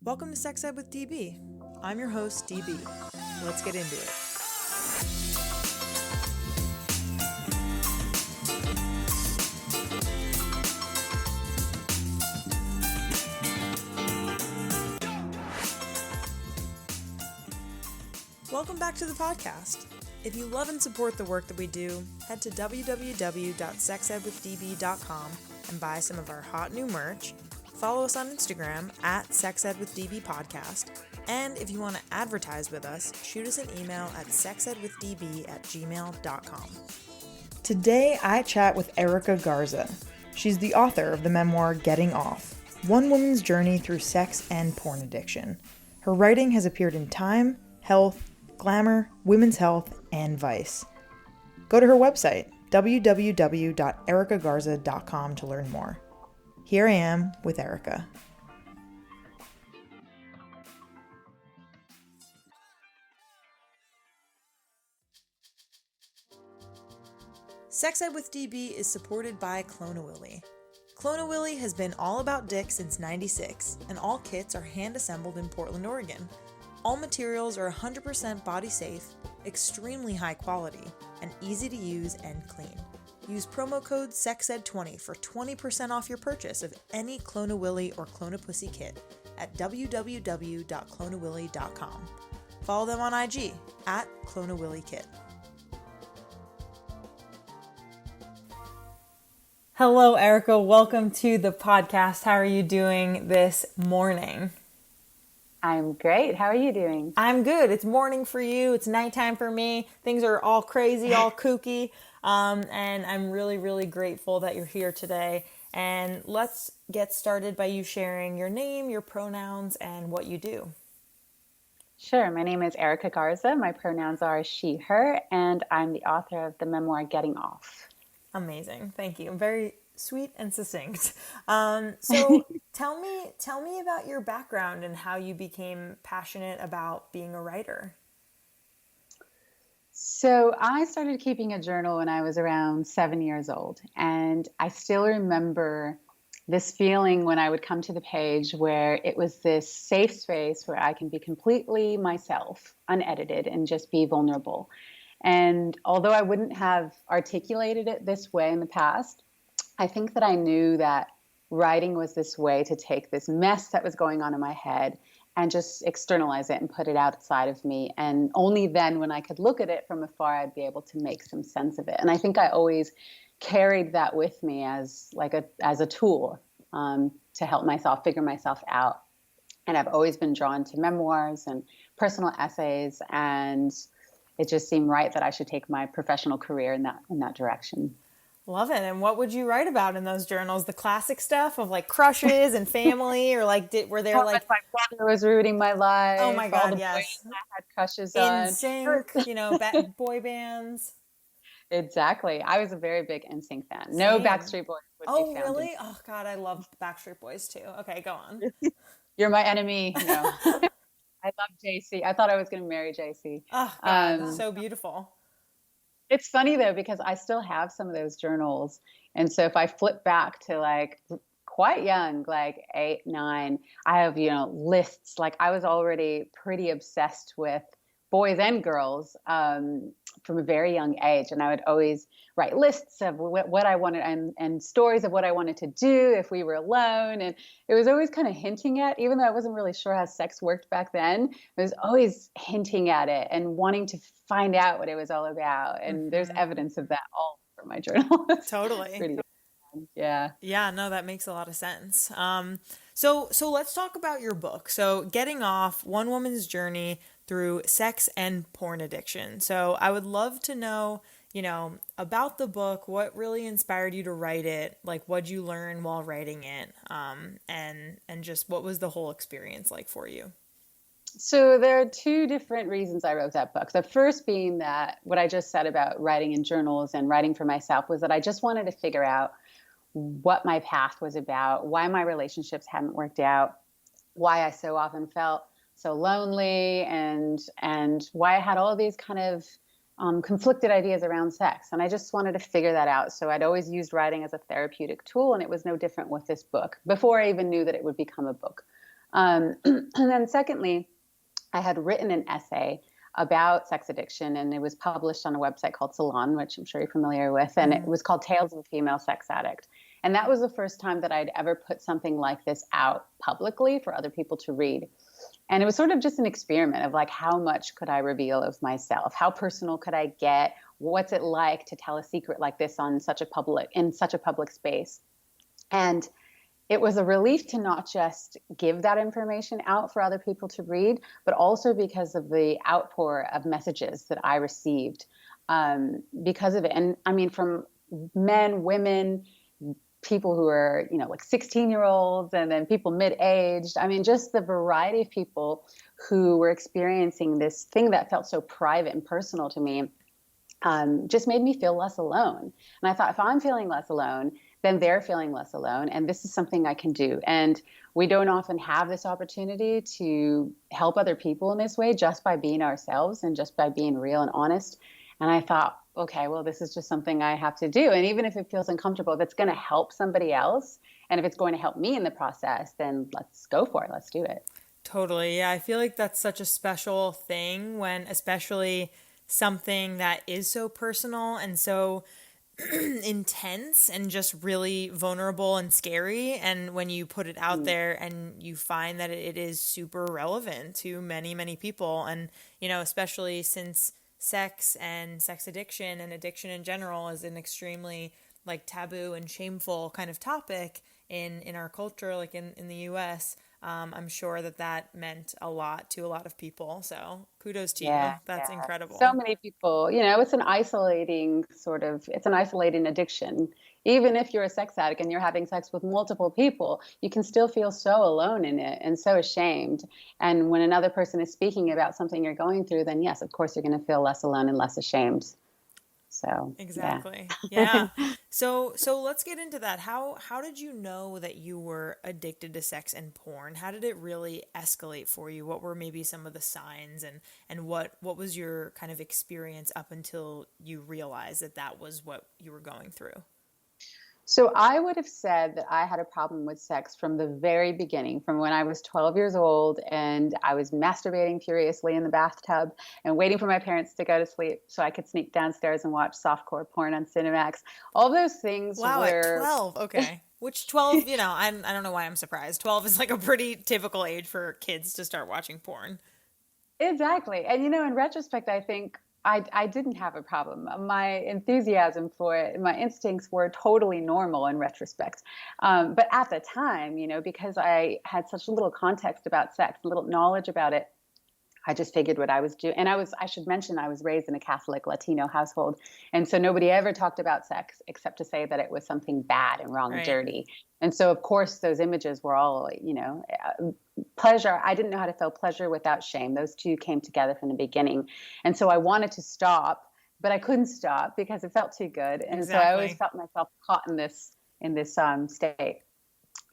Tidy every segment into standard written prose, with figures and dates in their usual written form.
Welcome to Sex Ed with DB. I'm your host, DB. Let's get into it. Welcome back to the podcast. If you love and support the work that we do, head to www.sexedwithdb.com and buy some of our hot new merch. Follow us on Instagram at sexedwithdbpodcast. And if you want to advertise with us, shoot us an email at sexedwithdb@gmail.com. Today, I chat with Erica Garza. She's the author of the memoir Getting Off, One Woman's Journey Through Sex and Porn Addiction. Her writing has appeared in Time, Health, Glamour, Women's Health, and Vice. Go to her website, www.ericagarza.com, to learn more. Here I am with Erica. Sex Ed with DB is supported by Clone-A-Willy. Clone-A-Willy has been all about dick since '96, and all kits are hand-assembled in Portland, Oregon. All materials are 100% body safe, extremely high quality, and easy to use and clean. Use promo code SEXED20 for 20% off your purchase of any Clone-A-Willy or Clone-A-Pussy kit at www.cloneawilly.com. Follow them on IG at Clone-A-Willy-Kit. Hello, Erica. Welcome to the podcast. How are you doing this morning? I'm great. How are you doing? I'm good. It's morning for you. It's nighttime for me. Things are all crazy, all kooky. And I'm really, really grateful that you're here today. And let's get started by you sharing your name, your pronouns, and what you do. Sure. My name is Erica Garza. My pronouns are she, her, and I'm the author of the memoir Getting Off. Amazing. Thank you. Very sweet and succinct. So tell me about your background and how you became passionate about being a writer. So I started keeping a journal when I was around 7 years old. And I still remember this feeling when I would come to the page where it was this safe space where I can be completely myself, unedited, and just be vulnerable. And although I wouldn't have articulated it this way in the past, I think that I knew that writing was this way to take this mess that was going on in my head and just externalize it and put it outside of me. And only then, when I could look at it from afar, I'd be able to make some sense of it. And I think I always carried that with me as a tool to help myself figure myself out. And I've always been drawn to memoirs and personal essays, and it just seemed right that I should take my professional career in that direction. Love it. And what would you write about in those journals? The classic stuff of like crushes and family, or like were there like my brother was ruining my life? Oh my God, all the yes. boys I had crushes on. NSYNC, boy bands. Exactly. I was a very big NSYNC fan. No Backstreet Boys would be found. Oh, really? Oh God, I love Backstreet Boys too. Okay, go on. You're my enemy. No. I love JC. I thought I was going to marry JC. Oh God, so beautiful. It's funny though, because I still have some of those journals. And so if I flip back to like quite young, like 8, 9, I have, lists. Like I was already pretty obsessed with boys and girls from a very young age. And I would always write lists of what I wanted and stories of what I wanted to do if we were alone. And it was always kind of hinting at, even though I wasn't really sure how sex worked back then, I was always hinting at it and wanting to find out what it was all about. And there's evidence of that all over my journal. Totally. Yeah. Yeah, no, that makes a lot of sense. So let's talk about your book. So Getting Off, One Woman's Journey Through Sex and Porn Addiction. So I would love to know, about the book, what really inspired you to write it? Like, what'd you learn while writing it? And just what was the whole experience like for you? So there are 2 different reasons I wrote that book. The first being that what I just said about writing in journals and writing for myself was that I just wanted to figure out what my path was about, why my relationships hadn't worked out, why I so often felt so lonely, and why I had all of these kind of conflicted ideas around sex. And I just wanted to figure that out. So I'd always used writing as a therapeutic tool, and it was no different with this book before I even knew that it would become a book. And then secondly, I had written an essay about sex addiction, and it was published on a website called Salon, which I'm sure you're familiar with, and it was called Tales of a Female Sex Addict. And that was the first time that I'd ever put something like this out publicly for other people to read. And it was sort of just an experiment of like, how much could I reveal of myself? How personal could I get? What's it like to tell a secret like this in such a public space? And it was a relief to not just give that information out for other people to read, but also because of the outpour of messages that I received because of it. And I mean, from men, women, people who are, like 16-year-olds, and then people mid-aged. I mean, just the variety of people who were experiencing this thing that felt so private and personal to me just made me feel less alone. And I thought, if I'm feeling less alone, then they're feeling less alone. And this is something I can do. And we don't often have this opportunity to help other people in this way just by being ourselves and just by being real and honest. And I thought, okay, well, this is just something I have to do. And even if it feels uncomfortable, if it's going to help somebody else, and if it's going to help me in the process, then let's go for it. Let's do it. Totally. Yeah, I feel like that's such a special thing when, especially something that is so personal and so intense and just really vulnerable and scary, and when you put it out there and you find that it is super relevant to many people, and especially since sex and sex addiction and addiction in general is an extremely like taboo and shameful kind of topic in our culture, like in the US. I'm sure that meant a lot to a lot of people. So kudos to you. That's incredible. So many people, it's an isolating addiction. Even if you're a sex addict and you're having sex with multiple people, you can still feel so alone in it and so ashamed. And when another person is speaking about something you're going through, then yes, of course, you're going to feel less alone and less ashamed. So exactly. Yeah. So let's get into that. How did you know that you were addicted to sex and porn? How did it really escalate for you? What were maybe some of the signs, and what was your kind of experience up until you realized that was what you were going through? So I would have said that I had a problem with sex from the very beginning, from when I was 12 years old and I was masturbating furiously in the bathtub and waiting for my parents to go to sleep so I could sneak downstairs and watch softcore porn on Cinemax. All those things wow, were... At 12, okay. Which 12, I don't know why I'm surprised. 12 is like a pretty typical age for kids to start watching porn. Exactly. And, in retrospect, I think I didn't have a problem. My enthusiasm for it, my instincts were totally normal in retrospect. But at the time, because I had such little context about sex, little knowledge about it, I just figured what I was doing. And I should mention, I was raised in a Catholic Latino household. And so nobody ever talked about sex except to say that it was something bad and wrong and dirty. And so, of course, those images were all, pleasure. I didn't know how to feel pleasure without shame. Those two came together from the beginning. And so I wanted to stop, but I couldn't stop because it felt too good. And so I always felt myself caught in this state.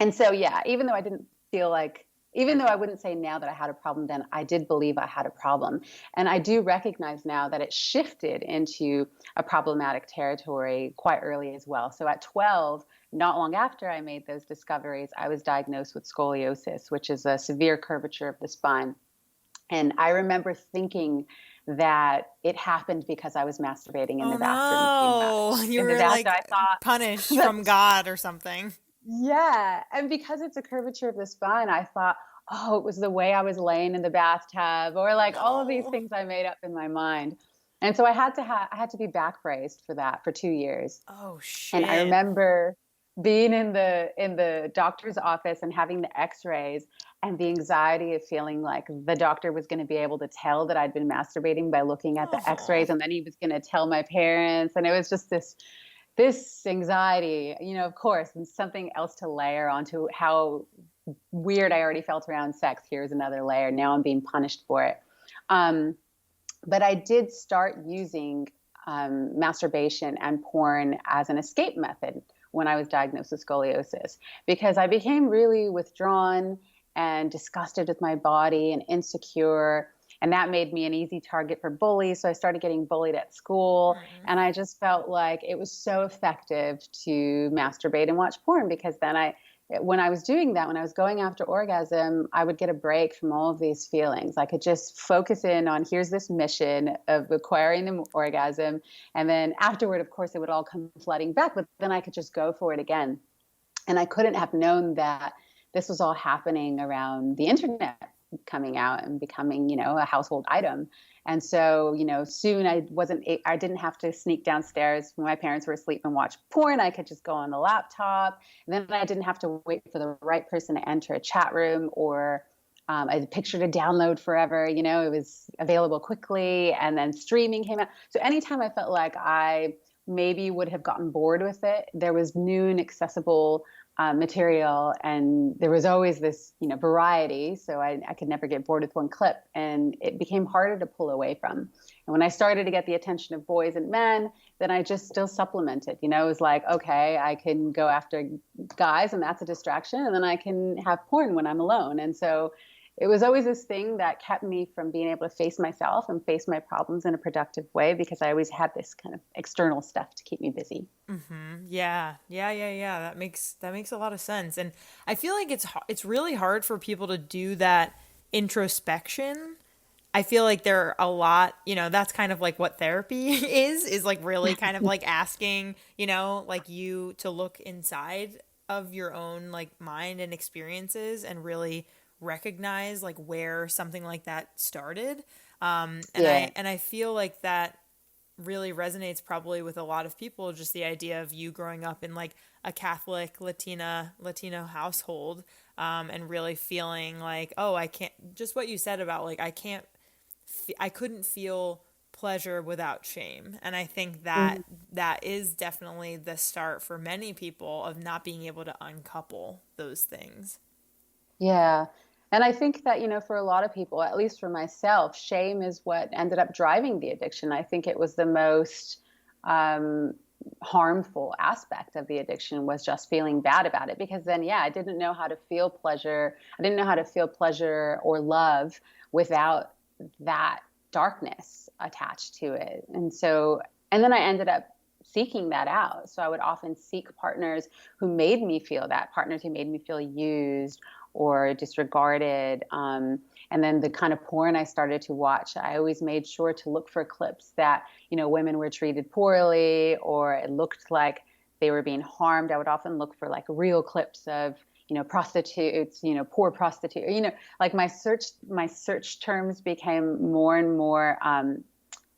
And so, even though I wouldn't say now that I had a problem then, I did believe I had a problem. And I do recognize now that it shifted into a problematic territory quite early as well. So at 12, not long after I made those discoveries, I was diagnosed with scoliosis, which is a severe curvature of the spine. And I remember thinking that it happened because I was masturbating in the bathroom. Oh, no. You were like punished from God or something. Yeah. And because it's a curvature of the spine, I thought, oh, it was the way I was laying in the bathtub, or like all of these things I made up in my mind. And so I had to be back braced for that for 2 years. Oh, shit. And I remember being in the doctor's office and having the x-rays and the anxiety of feeling like the doctor was going to be able to tell that I'd been masturbating by looking at the x-rays, and then he was going to tell my parents. And it was just this anxiety, of course, and something else to layer onto how weird I already felt around sex. Here's another layer. Now I'm being punished for it. But I did start using masturbation and porn as an escape method when I was diagnosed with scoliosis, because I became really withdrawn and disgusted with my body and insecure. And that made me an easy target for bullies. So I started getting bullied at school. And I just felt like it was so effective to masturbate and watch porn, because then I when I was doing that, when I was going after orgasm, I would get a break from all of these feelings. I could just focus in on, here's this mission of acquiring the orgasm. And then afterward, of course, it would all come flooding back, but then I could just go for it again. And I couldn't have known that this was all happening around the internet coming out and becoming, a household item. And so, soon I didn't have to sneak downstairs when my parents were asleep and watch porn. I could just go on the laptop. And then I didn't have to wait for the right person to enter a chat room or a picture to download forever. It was available quickly, and then streaming came out. So anytime I felt like I maybe would have gotten bored with it, there was new and accessible material, and there was always this variety, so I could never get bored with one clip, and it became harder to pull away from. And when I started to get the attention of boys and men, then I just still supplemented. It was like, okay, I can go after guys and that's a distraction, and then I can have porn when I'm alone. And so it was always this thing that kept me from being able to face myself and face my problems in a productive way, because I always had this kind of external stuff to keep me busy. Mm-hmm. Yeah. That makes a lot of sense. And I feel like it's really hard for people to do that introspection. I feel like there are a lot, that's kind of like what therapy is like really kind of like asking, like you to look inside of your own like mind and experiences and really recognize like where something like that started. I feel like that really resonates probably with a lot of people, just the idea of you growing up in like a Catholic Latino household, and really feeling like, oh, I can't, just what you said about like, I couldn't feel pleasure without shame. And I think that that is definitely the start for many people of not being able to uncouple those things. Yeah. And I think that, for a lot of people, at least for myself, shame is what ended up driving the addiction. I think it was the most harmful aspect of the addiction, was just feeling bad about it. Because then, I didn't know how to feel pleasure. I didn't know how to feel pleasure or love without that darkness attached to it. And then I ended up seeking that out. So I would often seek partners who made me feel that, partners who made me feel used or disregarded. And then the kind of porn I started to watch, I always made sure to look for clips that, women were treated poorly or it looked like they were being harmed. I would often look for like real clips of, prostitutes, poor prostitute, like my search terms became more and more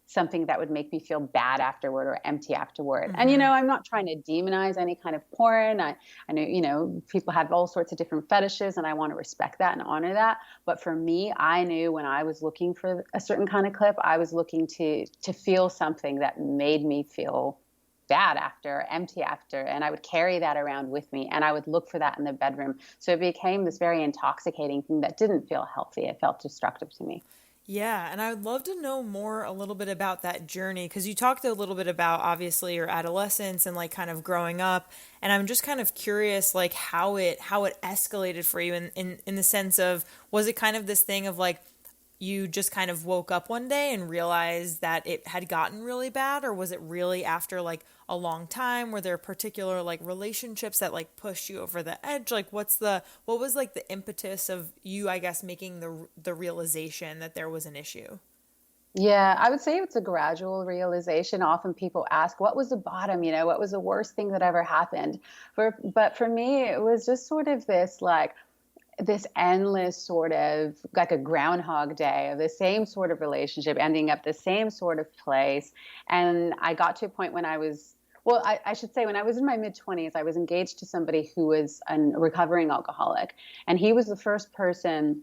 something that would make me feel bad afterward or empty afterward. Mm-hmm. And, I'm not trying to demonize any kind of porn. I know, people have all sorts of different fetishes, and I want to respect that and honor that. But for me, I knew when I was looking for a certain kind of clip, I was looking to feel something that made me feel bad after, empty after, and I would carry that around with me, and I would look for that in the bedroom. So it became this very intoxicating thing that didn't feel healthy. It felt destructive to me. Yeah, and I would love to know more a little bit about that journey, because you talked a little bit about obviously your adolescence and like kind of growing up, and I'm just kind of curious like how it escalated for you in the sense of, was it kind of this thing of like you just kind of woke up one day and realized that it had gotten really bad, or was it really after like a long time? Were there particular like relationships that like pushed you over the edge? Like what was like the impetus of you, I guess, making the realization that there was an issue? Yeah, I would say it's a gradual realization. Often people ask, what was the bottom? What was the worst thing that ever happened? But for me, it was just sort of this endless sort of like a Groundhog Day of the same sort of relationship ending up the same sort of place. And I got to a point when I should say when I was in my mid-20s, I was engaged to somebody who was a recovering alcoholic. And he was the first person,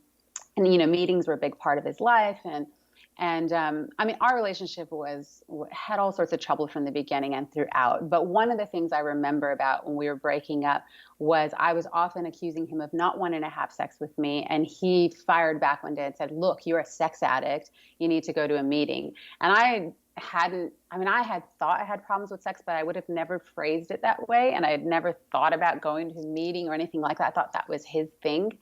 and, meetings were a big part of his life. And I mean, our relationship had all sorts of trouble from the beginning and throughout. But one of the things I remember about when we were breaking up was I was often accusing him of not wanting to have sex with me. And he fired back one day and said, look, you're a sex addict. You need to go to a meeting. And I had thought I had problems with sex, but I would have never phrased it that way. And I had never thought about going to a meeting or anything like that. I thought that was his thing.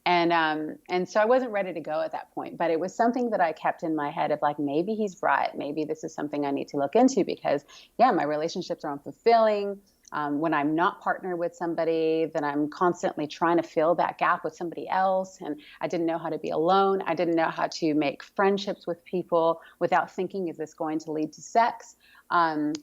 And so I wasn't ready to go at that point, but it was something that I kept in my head of like, maybe he's right. Maybe this is something I need to look into, because my relationships are unfulfilling. When I'm not partnered with somebody, then I'm constantly trying to fill that gap with somebody else. And I didn't know how to be alone. I didn't know how to make friendships with people without thinking, is this going to lead to sex? And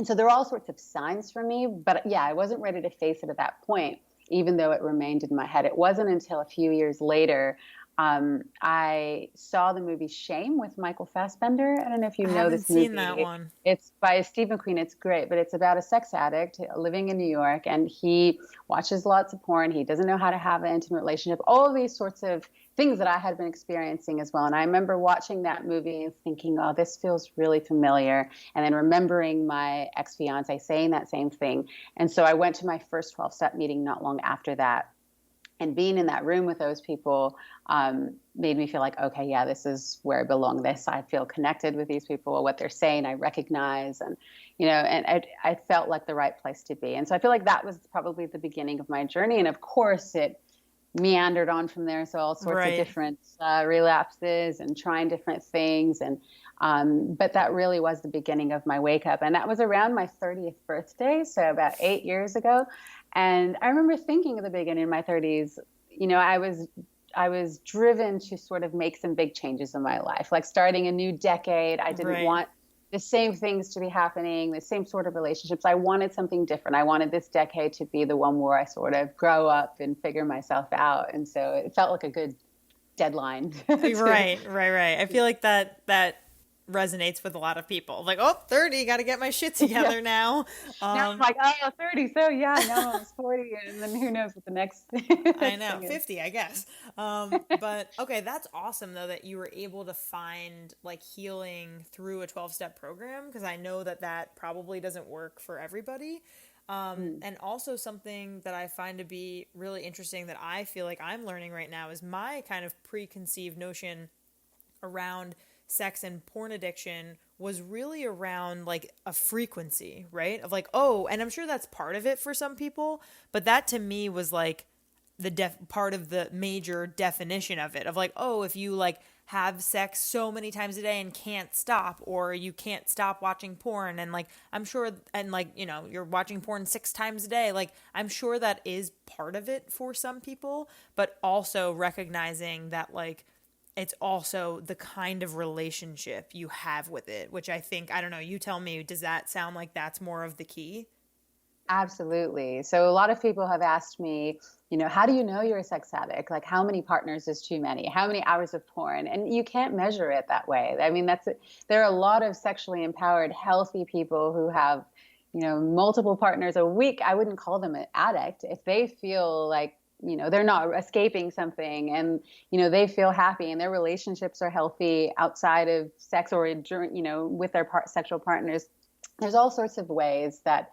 so there are all sorts of signs for me. But yeah, I wasn't ready to face it at that point, even though it remained in my head. It wasn't until a few years later I saw the movie Shame with Michael Fassbender. I don't know if you I know haven't this seen that movie. one. It's by Stephen Queen. It's great, but it's about a sex addict living in New York, and he watches lots of porn. He doesn't know how to have an intimate relationship. All of these sorts of things that I had been experiencing as well. And I remember watching that movie and thinking, oh, this feels really familiar. And then remembering my ex-fiance saying that same thing. And so I went to my first 12-step meeting not long after that. And being in that room with those people made me feel like, okay, yeah, this is where I belong. I feel connected with these people. What they're saying, I recognize, and I felt like the right place to be. And so I feel like that was probably the beginning of my journey. And of course, it meandered on from there. So all sorts of different relapses and trying different things. And but that really was the beginning of my wake up. And that was around my 30th birthday, so about 8 years ago. And I remember thinking at the beginning of my 30s, I was driven to sort of make some big changes in my life, like starting a new decade. I didn't want the same things to be happening, the same sort of relationships. I wanted something different. I wanted this decade to be the one where I sort of grow up and figure myself out. And so it felt like a good deadline. Right. I feel like that resonates with a lot of people. Like, oh, 30, got to get my shit together now. Now I'm like, oh, 30. So yeah, now I'm 40. And then who knows what the next I know, 50, I guess. But okay, that's awesome though, that you were able to find like healing through a 12-step program. Cause I know that probably doesn't work for everybody. And also something that I find to be really interesting that I feel like I'm learning right now is my kind of preconceived notion around sex and porn addiction was really around like a frequency, right? Of like, oh, and I'm sure that's part of it for some people, but that to me was like the part of the major definition of it, of like, oh, if you like have sex so many times a day and can't stop, or you can't stop watching porn, and like I'm sure, and like, you know, you're watching porn 6 times a day, like I'm sure that is part of it for some people, but also recognizing that like it's also the kind of relationship you have with it, which I think, I don't know, you tell me, does that sound like that's more of the key? Absolutely. So a lot of people have asked me, how do you know you're a sex addict? Like, how many partners is too many? How many hours of porn? And you can't measure it that way. I mean, there are a lot of sexually empowered, healthy people who have, multiple partners a week. I wouldn't call them an addict if they feel like, they're not escaping something, and, they feel happy and their relationships are healthy outside of sex or during, with their sexual partners. There's all sorts of ways that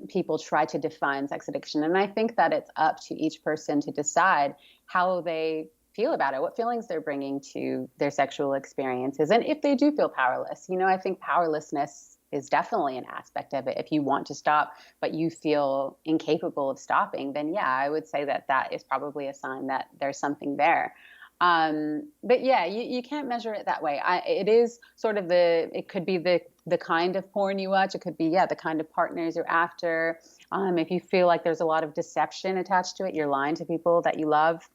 people try to define sex addiction. And I think that it's up to each person to decide how they feel about it, what feelings they're bringing to their sexual experiences. And if they do feel powerless, I think powerlessness is definitely an aspect of it. If you want to stop, but you feel incapable of stopping, then yeah, I would say that is probably a sign that there's something there. But yeah, you can't measure it that way. It is sort of it could be the kind of porn you watch. It could be, the kind of partners you're after. If you feel like there's a lot of deception attached to it, you're lying to people that you love.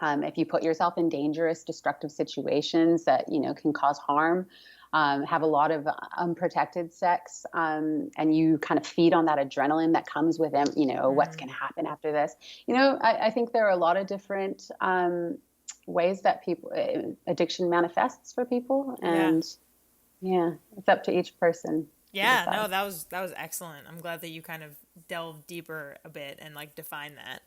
If you put yourself in dangerous, destructive situations that, can cause harm, have a lot of unprotected sex, and you kind of feed on that adrenaline that comes with them, what's going to happen after this. I think there are a lot of different ways that addiction manifests for people, and it's up to each person. Yeah, no, that was excellent. I'm glad that you kind of delved deeper a bit and like defined that.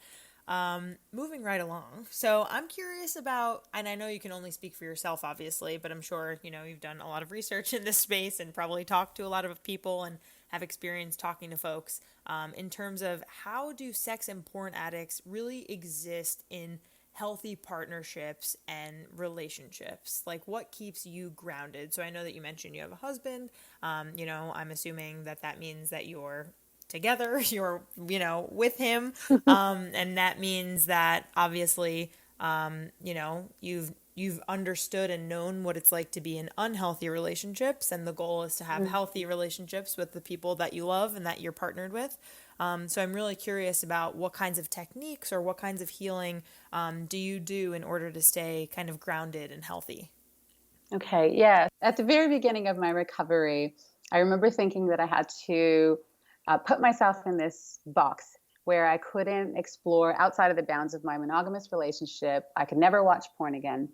Moving right along. So I'm curious about, and I know you can only speak for yourself, obviously, but I'm sure, you've done a lot of research in this space and probably talked to a lot of people and have experience talking to folks, in terms of how do sex and porn addicts really exist in healthy partnerships and relationships? Like, what keeps you grounded? So I know that you mentioned you have a husband. I'm assuming that means that you're together, you're, with him. And that means that obviously, you've you've understood and known what it's like to be in unhealthy relationships, and the goal is to have healthy relationships with the people that you love and that you're partnered with. So I'm really curious about what kinds of techniques or what kinds of healing do you do in order to stay kind of grounded and healthy? Okay, yeah. At the very beginning of my recovery, I remember thinking that I had to put myself in this box where I couldn't explore outside of the bounds of my monogamous relationship. I could never watch porn again.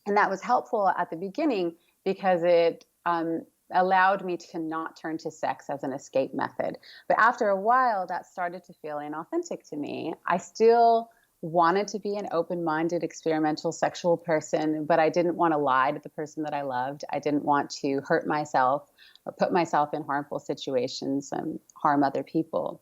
And that was helpful at the beginning because it allowed me to not turn to sex as an escape method. But after a while, that started to feel inauthentic to me. I still wanted to be an open-minded, experimental sexual person, but I didn't want to lie to the person that I loved. I didn't want to hurt myself or put myself in harmful situations and harm other people.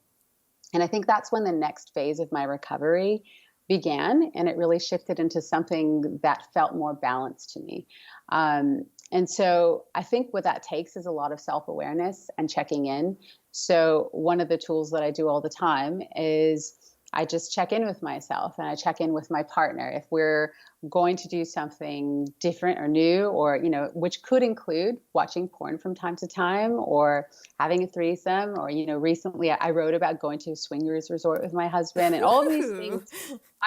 And I think that's when the next phase of my recovery began, and it really shifted into something that felt more balanced to me. And so I think what that takes is a lot of self-awareness and checking in. So one of the tools that I do all the time is I just check in with myself and I check in with my partner. If we're going to do something different or new, or, which could include watching porn from time to time or having a threesome, or, recently I wrote about going to a swingers resort with my husband, and all of these things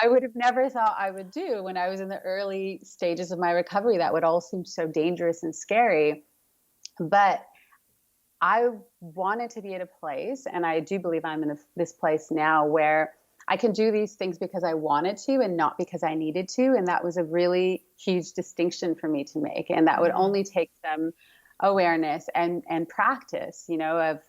I would have never thought I would do when I was in the early stages of my recovery. That would all seem so dangerous and scary. But I wanted to be at a place, and I do believe I'm in this place now, where I can do these things because I wanted to and not because I needed to. And that was a really huge distinction for me to make. And that would only take some awareness and practice, of,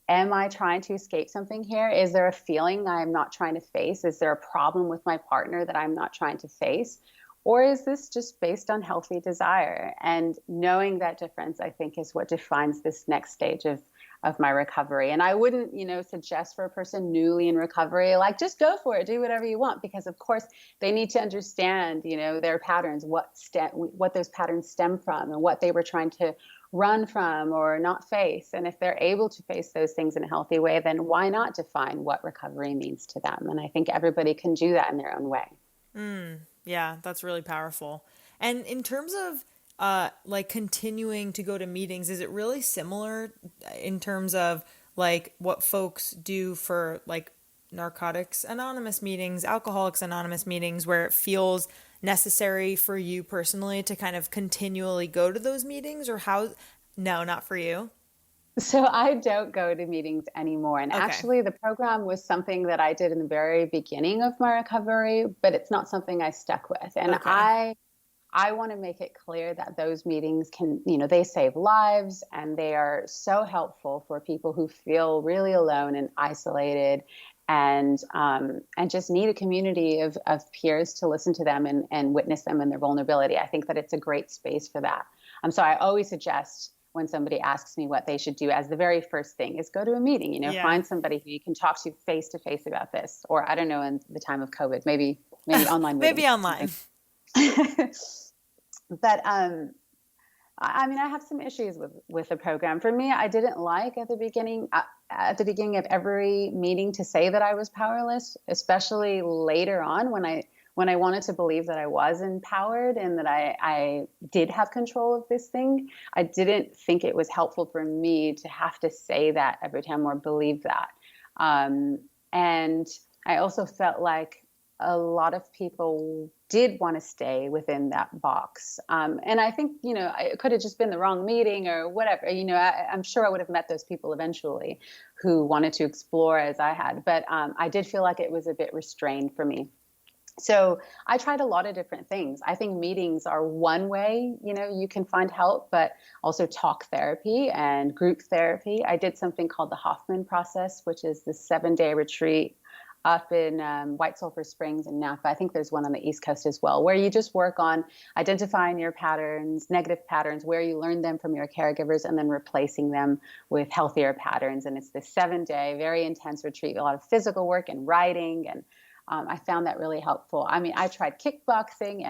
am I trying to escape something here? Is there a feeling I'm not trying to face? Is there a problem with my partner that I'm not trying to face? Or is this just based on healthy desire? And knowing that difference, I think, is what defines this next stage of my recovery. And I wouldn't, suggest for a person newly in recovery, like, just go for it, do whatever you want, because of course they need to understand, their patterns, what those patterns stem from and what they were trying to run from or not face. And if they're able to face those things in a healthy way, then why not define what recovery means to them? And I think everybody can do that in their own way. Yeah, that's really powerful. And in terms of like continuing to go to meetings, is it really similar in terms of like what folks do for like Narcotics Anonymous meetings, Alcoholics Anonymous meetings, where it feels necessary for you personally to kind of continually go to those meetings? Or how? No, not for you. So I don't go to meetings anymore. And Okay. actually, the program was something that I did in the very beginning of my recovery, but it's not something I stuck with. And Okay. I want to make it clear that those meetings can, they save lives, and they are so helpful for people who feel really alone and isolated, and just need a community of peers to listen to them and witness them in their vulnerability. I think that it's a great space for that. So I always suggest, when somebody asks me what they should do, as the very first thing is go to a meeting, Yeah. find somebody who you can talk to face about this, or I don't know, in the time of COVID, maybe online. Maybe online. But I mean, I have some issues with the program. For me, I didn't like at the beginning of every meeting to say that I was powerless, especially later on when I wanted to believe that I was empowered and that I did have control of this thing. I didn't think it was helpful for me to have to say that every time or believe that. And I also felt like a lot of people did want to stay within that box. And I think, it could have just been the wrong meeting or whatever. I'm sure I would have met those people eventually who wanted to explore as I had. But I did feel like it was a bit restrained for me. So I tried a lot of different things. I think meetings are one way, you can find help, but also talk therapy and group therapy. I did something called the Hoffman process, which is the 7-day retreat up in White Sulphur Springs and Napa. I think there's one on the East Coast as well, where you just work on identifying your patterns, negative patterns, where you learned them from your caregivers, and then replacing them with healthier patterns. And it's this 7-day, very intense retreat, a lot of physical work and writing. And I found that really helpful. I mean, I tried kickboxing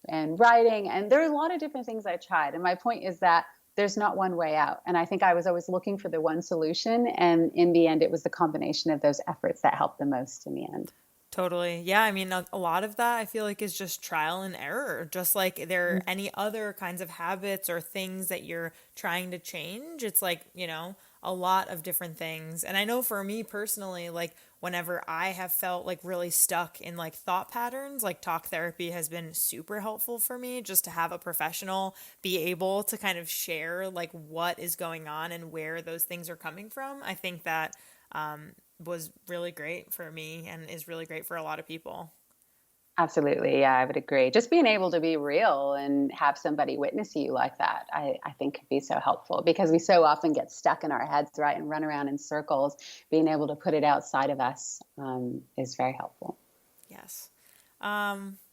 and writing, and there are a lot of different things I tried. And my point is that there's not one way out. And I think I was always looking for the one solution. And in the end, it was the combination of those efforts that helped the most in the end. Totally. Yeah. I mean, a lot of that I feel like is just trial and error. Just like there are any other kinds of habits or things that you're trying to change. It's like, a lot of different things. And I know for me personally, like whenever I have felt like really stuck in like thought patterns, like talk therapy has been super helpful for me, just to have a professional be able to kind of share like what is going on and where those things are coming from. I think that was really great for me and is really great for a lot of people. Absolutely. Yeah, I would agree. Just being able to be real and have somebody witness you like that, I think could be so helpful, because we so often get stuck in our heads, right, and run around in circles. Being able to put it outside of us is very helpful. Yes.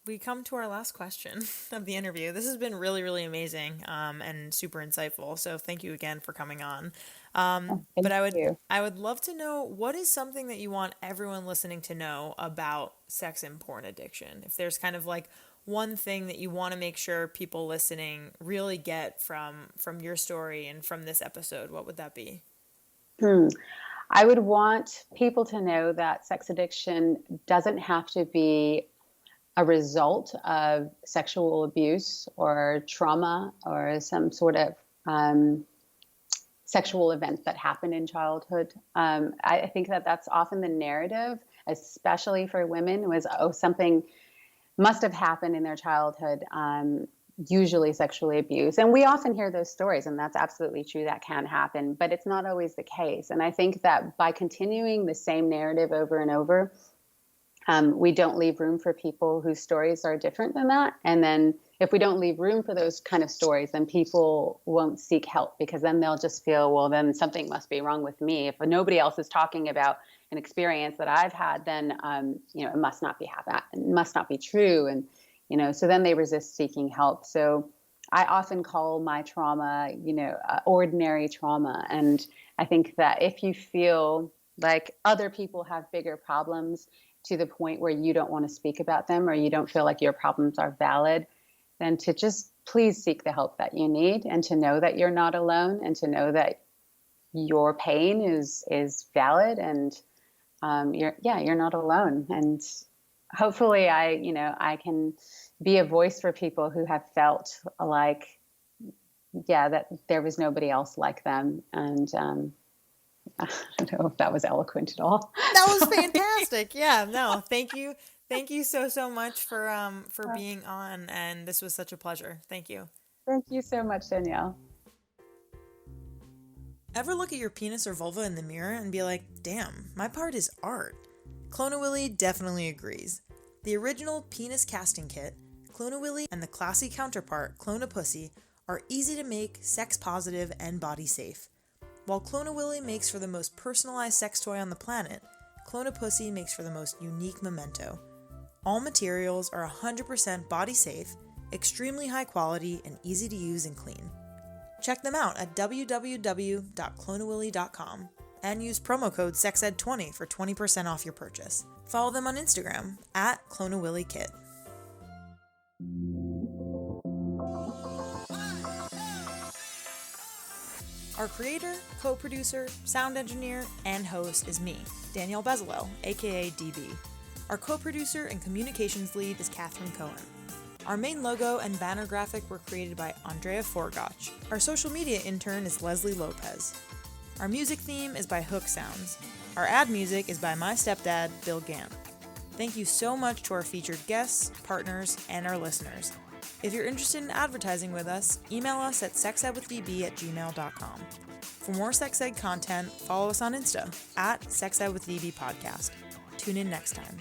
We come to our last question of the interview. This has been really, really amazing and super insightful. So thank you again for coming on. But Thank you. I would love to know, what is something that you want everyone listening to know about sex and porn addiction? If there's kind of like one thing that you want to make sure people listening really get from your story and from this episode, what would that be? Hmm. I would want people to know that sex addiction doesn't have to be a result of sexual abuse or trauma or some sort of sexual event that happened in childhood. I think that that's often the narrative, especially for women, was, oh, something must have happened in their childhood, usually sexually abused. And we often hear those stories, and that's absolutely true. That can happen, but it's not always the case. And I think that by continuing the same narrative over and over, we don't leave room for people whose stories are different than that. And then if we don't leave room for those kind of stories, then people won't seek help, because then they'll just feel, well, then something must be wrong with me. If nobody else is talking about an experience that I've had, then, it must not be it must not be true. And, so then they resist seeking help. So I often call my trauma, ordinary trauma. And I think that if you feel like other people have bigger problems to the point where you don't want to speak about them, or you don't feel like your problems are valid, then to just please seek the help that you need, and to know that you're not alone, and to know that your pain is valid, and you're not alone. And hopefully I can be a voice for people who have felt like, that there was nobody else like them. And I don't know if that was eloquent at all. That was fantastic. Yeah, no, thank you. Thank you so much for being on, and this was such a pleasure. Thank you. Thank you so much, Danielle. Ever look at your penis or vulva in the mirror and be like, damn, my part is art? Clone-A-Willy definitely agrees. The original penis casting kit, Clone-A-Willy, and the classy counterpart, Clone-A-Pussy, are easy to make, sex positive, and body safe. While Clone-A-Willy makes for the most personalized sex toy on the planet, Clone-A-Pussy makes for the most unique memento. All materials are 100% body safe, extremely high quality, and easy to use and clean. Check them out at www.cloneawilly.com and use promo code SEXED20 for 20% off your purchase. Follow them on Instagram at Clone-A-Willy-Kit. Our creator, co-producer, sound engineer, and host is me, Danielle Bezalel, aka DB. Our co-producer and communications lead is Cathren Cohen. Our main logo and banner graphic were created by Andrea Forgacs. Our social media intern is Leslie Lopez. Our music theme is by Hook Sounds. Our ad music is by my stepdad, Bill Gant. Thank you so much to our featured guests, partners, and our listeners. If you're interested in advertising with us, email us at sexedwithdb@gmail.com. For more sex ed content, follow us on Insta at sexedwithdbpodcast. Tune in next time.